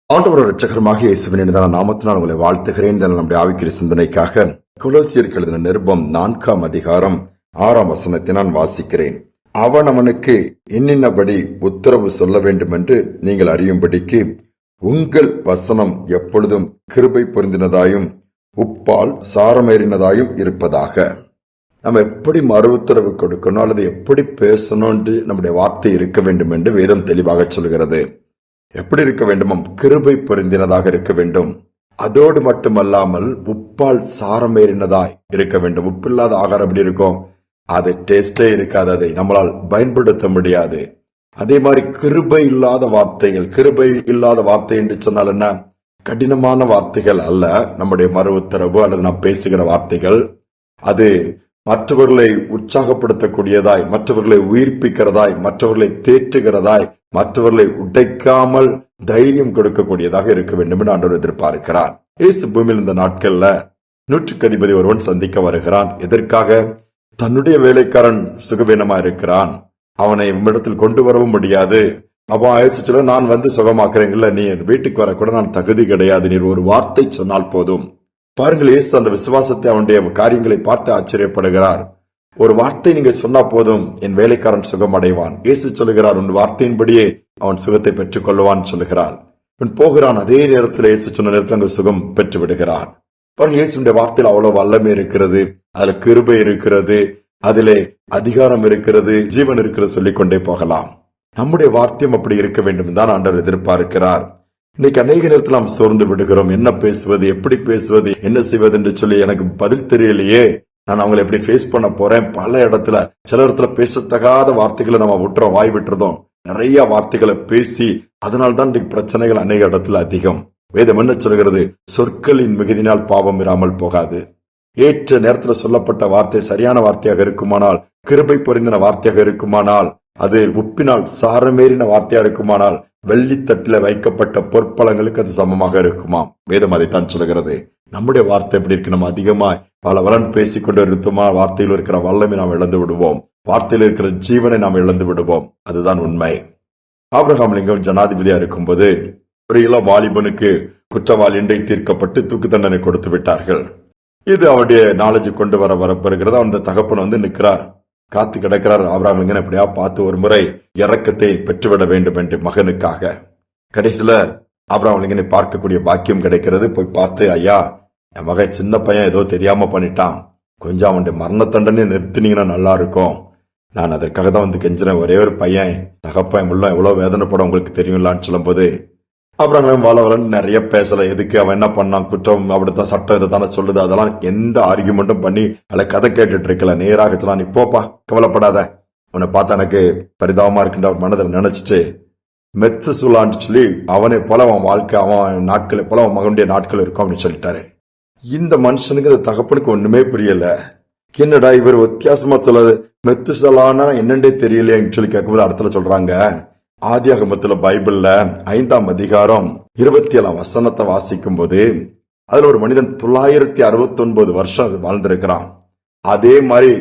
ஆண்டவர் இரட்சகருமாக இயேசுவின் இனிதான நாமத்தினால் உங்களை வாழ்த்துகிறேன். நம்முடைய ஆவிக்குரிய சிந்தனைக்காக கொலோசியருக்கு எழுதின நிருபம் 4ஆம் அதிகாரம் 6ஆம் வசனத்தை நான் வாசிக்கிறேன். அவன் அவனுக்கு இன்னின்னபடி உத்தரவு சொல்ல வேண்டும் என்று நீங்கள் அறியும்படிக்கு உங்கள் வசனம் எப்பொழுதும் கிருபை பொருந்தினதாயும் உப்பால் சாரமேறினதாயும் இருப்பதாக. நம்ம எப்படி மறு உத்தரவு கொடுக்கணும் அல்லது எப்படி பேசணும் நம்முடைய வார்த்தை இருக்க வேண்டும் என்று வேதம் தெளிவாக சொல்கிறது. எப்படி இருக்க வேண்டுமோ கிருபை பொருந்தினதாக இருக்க வேண்டும். அதோடு மட்டுமல்லாமல் உப்பால் சாரமேறினதாய் இருக்க வேண்டும். உப்பில்லாத ஆகாரம் எப்படி இருக்கும்? அது டேஸ்டே இருக்காது, அதை நம்மளால் பயன்படுத்த முடியாது. அதே மாதிரி கிருபை இல்லாத வார்த்தைகள், கிருபை இல்லாத வார்த்தை என்று சொன்னால் என்ன? கடினமான வார்த்தைகள் அல்ல நம்முடைய மறு உத்தரவு அல்லது நாம் பேசுகிற வார்த்தைகள். அது மற்றவர்களை உற்சாகப்படுத்தக்கூடியதாய், மற்றவர்களை உயிர்ப்பிக்கிறதாய், மற்றவர்களை தேற்றுகிறதாய், மற்றவர்களை உடைக்காமல் தைரியம் கொடுக்கக்கூடியதாக இருக்க வேண்டும் என்று ஆண்டவர் எதிர்பார்க்கிறார். இயேசு பூமியில் இந்த நாட்கள்ல 100க்கு அதிபதி ஒருவன் சந்திக்க வருகிறான். எதற்காக? தன்னுடைய வேலைக்காரன் சுகவீனமா இருக்கிறான், அவனை இவ்விடத்தில் கொண்டு வரவும் முடியாது. அப்போ இயேசு சொல்ல, நான் வந்து சுகமாக்குறேன், இல்ல நீ வீட்டுக்கு வரக்கூட நான் தகுதி கிடையாது, நீர் ஒரு வார்த்தை சொன்னால் போதும். பாருங்கள், இயேசு அந்த விசுவாசத்தை, அவனுடைய காரியங்களை பார்த்து ஆச்சரியப்படுகிறார். ஒரு வார்த்தை நீங்க சொன்னா போதும், என் வேலைக்காரன் சுகம் அடைவான். இயேசு சொல்லுகிறார், உன் வார்த்தையின்படியே அவன் சுகத்தை பெற்றுக் கொள்வான் சொல்லுகிறார். இவன் போகிறான். அதே நேரத்தில் இயேசு சொன்ன நேரத்தில் அங்கு சுகம் பெற்று விடுகிறான். பாருங்கள், இயேசுடைய வார்த்தையில் அவ்வளவு வல்லமை இருக்கிறது, அதுல கிருபை இருக்கிறது, அதிலே அதிகாரம் இருக்கிறது, ஜீவன் இருக்கிறது, சொல்லிக்கொண்டே போகலாம். நம்முடைய வார்த்தையும் அப்படி இருக்க வேண்டும் தான் ஆண்டவர் எதிர்பார்க்கிறார். இன்னைக்கு அநேக நேரத்தில் நாம் சோர்ந்து விடுகிறோம். என்ன பேசுவது, எப்படி பேசுவது, என்ன செய்வது என்று சொல்லி எனக்கு பதில் தெரியலையே, நான் அவங்களை எப்படி ஃபேஸ் பண்ண போறேன். பல இடத்துல, சில இடத்துல பேசத்தகாத வார்த்தைகளை நம்ம விட்டுறோம், வாய் விட்டுறதும். நிறைய வார்த்தைகளை பேசி அதனால்தான் இன்றைக்கு பிரச்சனைகள் அநேக இடத்துல அதிகம். வேதம் என்ன சொல்கிறது? சொற்களின் மிகுதினால் பாவம் இராமல் போகாது. ஏற்ற நேரத்தில் சொல்லப்பட்ட வார்த்தை சரியான வார்த்தையாக இருக்குமானால், கிருபை பொருந்தின வார்த்தையாக இருக்குமானால், அது உப்பினால் சாரமேறின வார்த்தையா இருக்குமானால், வெள்ளித்தட்டில வைக்கப்பட்ட பொற்பழங்களுக்கு அது சமமாக இருக்குமாம். வேதம் அதைத்தான் சொல்கிறது. நம்முடைய வார்த்தை எப்படி இருக்கு? நம்ம அதிகமாய் பல வளன் பேசிக்கொண்டு இருக்குமா, வார்த்தையில் இருக்கிற வல்லமை நாம் இழந்து விடுவோம், வார்த்தையில் இருக்கிற ஜீவனை நாம் இழந்து விடுவோம். அதுதான் உண்மை. ஆபிரகாம் லிங்கம் ஜனாதிபதியா இருக்கும்போது ஒரு இளம் வாலிபனுக்கு குற்றவாளி இன்றை தீர்க்கப்பட்டு தூக்கு தண்டனை கொடுத்து விட்டார்கள். இது அவருடைய நாலேஜ் கொண்டு வரப்படுகிறது. அந்த தகப்பன் வந்து நிற்கிறார், காத்து கிடக்கிறார். ஆபிரகாம் லிங்கன் எப்படியா பார்த்து ஒரு முறை இரக்கத்தை பெற்றுவிட வேண்டும் என்று மகனுக்காக. கடைசியில ஆபிரகாம் லிங்கனை பார்க்கக்கூடிய பாக்கியம் கிடைக்கிறது. போய் பார்த்து, ஐயா, என் மகன் சின்ன பையன் ஏதோ தெரியாம பண்ணிட்டான், கொஞ்சம் அவனுடைய மரண தண்டனை நிறுத்தினீங்கன்னா நல்லா இருக்கும், நான் அதற்காக தான் வந்து கெஞ்சினேன். ஒரே ஒரு பையன், தகப்பன் உள்ள எவ்வளவு வேதனைப்பட உங்களுக்கு தெரியும்லான்னு சொல்லும் போது அப்புறம் வாழவலன்னு நிறைய பேசல. எதுக்கு, அவன் என்ன பண்ணான், குற்றம் அப்படித்தான், சட்டம் இதை தானே சொல்லுது, அதெல்லாம் எந்த ஆர்கியூமெண்ட்டும் பண்ணி அதில் கதை கேட்டுட்டு இருக்கல. நேராக சொல்லலாம், நீ போப்பா, கவலைப்படாத, உன்னை பார்த்தா எனக்கு பரிதாபமா இருக்குன்ற அவர் மனதில் நினைச்சிட்டு மெத்து சுலான்னு சொல்லி அவனை போல அவன் வாழ்க்கை, அவன் நாட்களை போல அவன் மகனுடைய நாட்கள் இருக்கும் அப்படின்னு சொல்லிட்டாரு. இந்த மனுஷனுக்கு அந்த தகப்பனுக்கு ஒண்ணுமே புரியல. என்னடா இவர் வித்தியாசமா சொல்லாது, மெத்து சொல்லானா என்னண்டே தெரியலையேன்னு சொல்லி கேட்கும்போது இடத்துல சொல்றாங்க, ஆதியாகமத்துல பைபிள்ல 5ஆம் அதிகாரம் 27ஆம் வசனத்தை வாசிக்கும் போது அதுல ஒரு மனிதன் 969 வருஷம் வாழ்ந்திருக்கிறான். அதே மாதிரி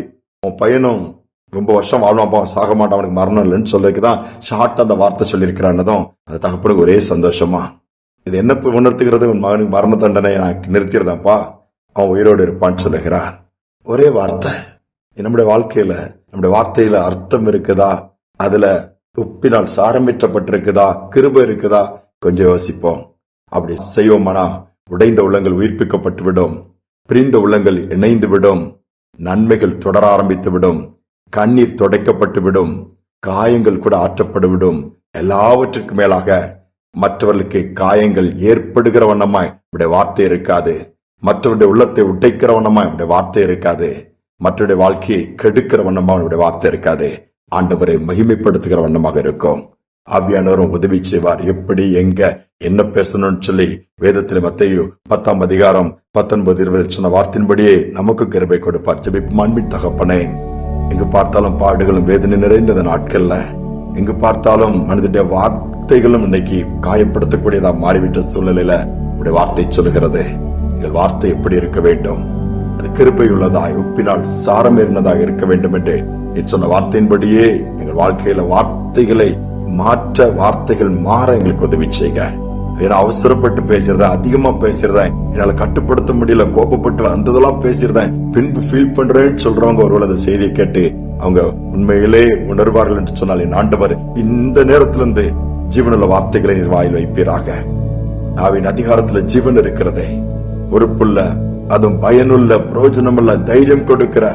உன் பையனும் ரொம்ப வருஷம் வாழ்வான், சாக மாட்டான், அவனுக்கு மரணம் இல்லைன்னு சொல்றதுக்குதான் ஷார்ட் அந்த வார்த்தை சொல்லியிருக்கிறான்னதும் அது தகப்பனுக்கு ஒரே சந்தோஷமா. இது என்ன உணர்த்துகிறது? உன் மகனுக்கு மரண தண்டனை நான் நிறுத்திடுதாப்பா, அவன் உயிரோடு இருப்பான்னு சொல்லுகிறார். ஒரே வார்த்தை. நம்முடைய வாழ்க்கையில, நம்முடைய வார்த்தையில அர்த்தம் இருக்குதா? அதுல உப்பினால் சாரமேற்றப்பட்டிருக்குதா? கிருபை இருக்குதா? கொஞ்சம் யோசிப்போம். அப்படி செய்வோமானா உடைந்த உள்ளங்கள் உயிர்ப்பிக்கப்பட்டு விடும், பிரிந்த உள்ளங்கள் இணைந்து விடும், நன்மைகள் தொடர ஆரம்பித்து விடும், கண்ணீர் துடைக்கப்பட்டு விடும், காயங்கள் கூட ஆற்றப்பட்டு விடும். எல்லாவற்றுக்கும் மேலாக மற்றவர்களுக்கு காயங்கள் ஏற்படுகிற வண்ணமாய் நம்முடைய வார்த்தை இருக்காது. மற்றவருடைய உள்ளத்தை உடைக்கிற வண்ணமாய் நம்முடைய வார்த்தை இருக்காது. மற்றவருடைய வாழ்க்கையை கெடுக்கிற வண்ணமா நம்முடைய வார்த்தை இருக்காது. ஆண்டவரை மகிமைப்படுத்துகிற வண்ணமாக இருக்கும். ஆவியானவரும் உதவி செய்வார். எப்படி, எங்க, என்ன பேசணும்னு சொல்லி வேதத்திலே மத்தேயு 10ஆம் அதிகாரம் 19-20 சொன்ன வார்த்தையின்படியே நமக்கு கிருபை கொடுப்பார். ஜெபிப்போம். அன்பின் தகப்பனே, எங்கு பார்த்தாலும் பாடுகளும் வேதனை நிறைந்த நாட்கள்ல, எங்கு பார்த்தாலும் மனிதனுடைய வார்த்தைகளும் இன்னைக்கு காயப்படுத்தக்கூடியதா மாறிவிட்ட சூழ்நிலையில உடைய வார்த்தை சொல்லுகிறது. எங்கள் வார்த்தை எப்படி இருக்க வேண்டும்? அது கிருபை உள்ளதாய், உப்பினால் சாரமேறினதாக இருக்க வேண்டும் என்று சொன்ன வார்த்தையின்படியே எங்கள் வாழ்க்கையில வார்த்தைகளை மாற்ற, வார்த்தைகள் மாற எங்களுக்கு உதவி செய்க. ஏன்னா அவசரப்பட்டு பேசுறதேன், அதிகமா பேசுறதேன், என்னால கட்டுப்படுத்த முடியல, கோபப்பட்டு வந்ததெல்லாம் பேசுறதேன், பின்பு ஃபீல் பண்றேன்னு சொல்றவங்க ஒருவேளை அந்த செய்தியை கேட்டு அவங்க உண்மையிலே உணர்வார்கள் என்று சொன்னால், என் ஆண்டவர் இந்த நேரத்திலிருந்து ஜீவனுள்ள வார்த்தைகளை நீர் வாயில் வைப்பீராக. நாவின் அதிகாரத்துல ஜீவன் இருக்கிறதே, பொறுப்புள்ள, அதுவும் பயனுள்ள, பிரயோஜனமுள்ள, தைரியம் கொடுக்கிற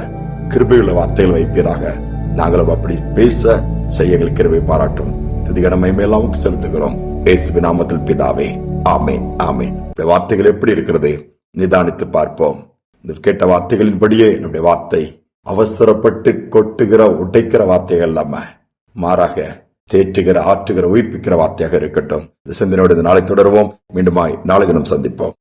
கிருபையுள்ள வார்த்தைகள் வைப்பீராக. நாங்களும் அப்படி பேச செய்ய எங்களுக்கு கிருபை பாராட்டும். துதிகன மேலாம் செலுத்துகிறோம் இயேசுவின் நாமத்தில் பிதாவே, ஆமென், ஆமென். வார்த்தைகள் எப்படி இருக்கிறது நிதானித்து பார்ப்போம். இந்த கேட்ட வார்த்தைகளின்படியே நம்முடைய வார்த்தை அவசரப்பட்டு கொட்டுகிற, உடைக்கிற வார்த்தைகள் இல்லாம மாறாக தேற்றுகிற, ஆற்றுகிற, உயிர்ப்பிக்கிற வார்த்தையாக இருக்கட்டும். இந்த சிந்தனையோடு நாளை தொடருவோம். மீண்டுமாய் நாளை தினம் சந்திப்போம்.